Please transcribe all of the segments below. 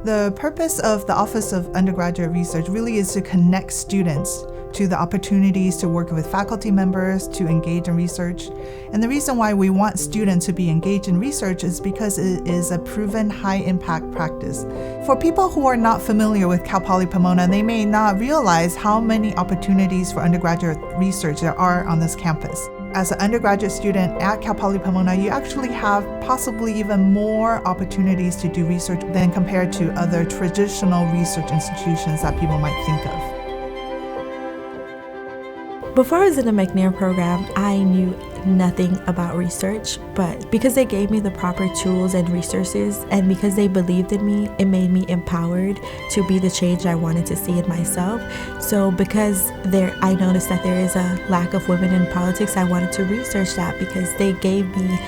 The purpose of the Office of Undergraduate Research really is to connect students to the opportunities to work with faculty members, to engage in research. And the reason why we want students to be engaged in research is because it is a proven high-impact practice. For people who are not familiar with Cal Poly Pomona, they may not realize how many opportunities for undergraduate research there are on this campus. As an undergraduate student at Cal Poly Pomona, you actually have possibly even more opportunities to do research than compared to other traditional research institutions that people might think of. Before I was in the McNair program, I knew nothing about research, but because they gave me the proper tools and resources, and because they believed in me, it made me empowered to be the change I wanted to see in myself. So because I noticed that there is a lack of women in politics, I wanted to research that because they gave me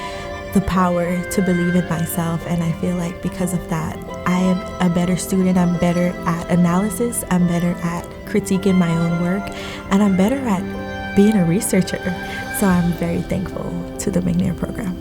the power to believe in myself, and I feel like because of that, I am a better student, I'm better at analysis, I'm better at critiquing my own work, and I'm better at being a researcher. So I'm very thankful to the McNair program.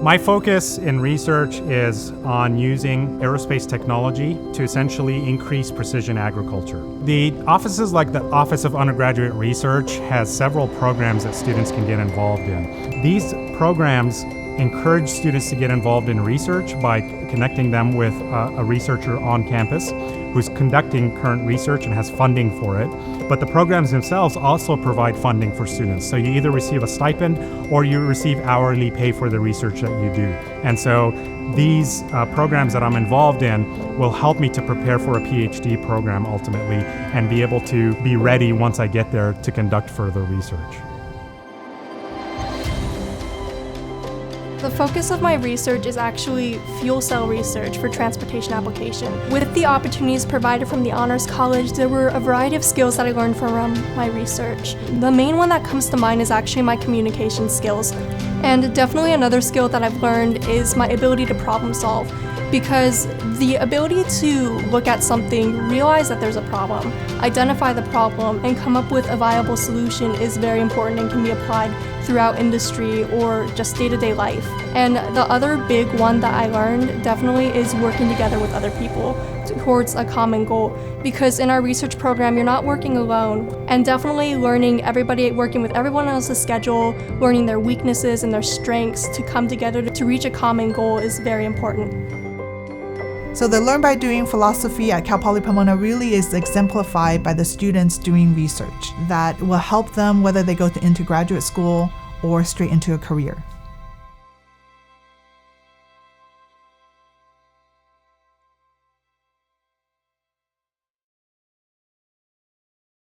My focus in research is on using aerospace technology to essentially increase precision agriculture. The offices like the Office of Undergraduate Research has several programs that students can get involved in. These programs encourage students to get involved in research by connecting them with a researcher on campus who's conducting current research and has funding for it. But the programs themselves also provide funding for students. So you either receive a stipend or you receive hourly pay for the research that you do. And so these programs that I'm involved in will help me to prepare for a PhD program ultimately and be able to be ready once I get there to conduct further research. The focus of my research is actually fuel cell research for transportation application. With the opportunities provided from the Honors College, there were a variety of skills that I learned from my research. The main one that comes to mind is actually my communication skills. And definitely another skill that I've learned is my ability to problem solve. Because the ability to look at something, realize that there's a problem, identify the problem, and come up with a viable solution is very important and can be applied throughout industry or just day-to-day life. And the other big one that I learned definitely is working together with other people towards a common goal. Because in our research program, you're not working alone. And definitely working with everyone else's schedule, learning their weaknesses and their strengths to come together to reach a common goal is very important. So the Learn by Doing philosophy at Cal Poly Pomona really is exemplified by the students doing research that will help them whether they go into graduate school or straight into a career.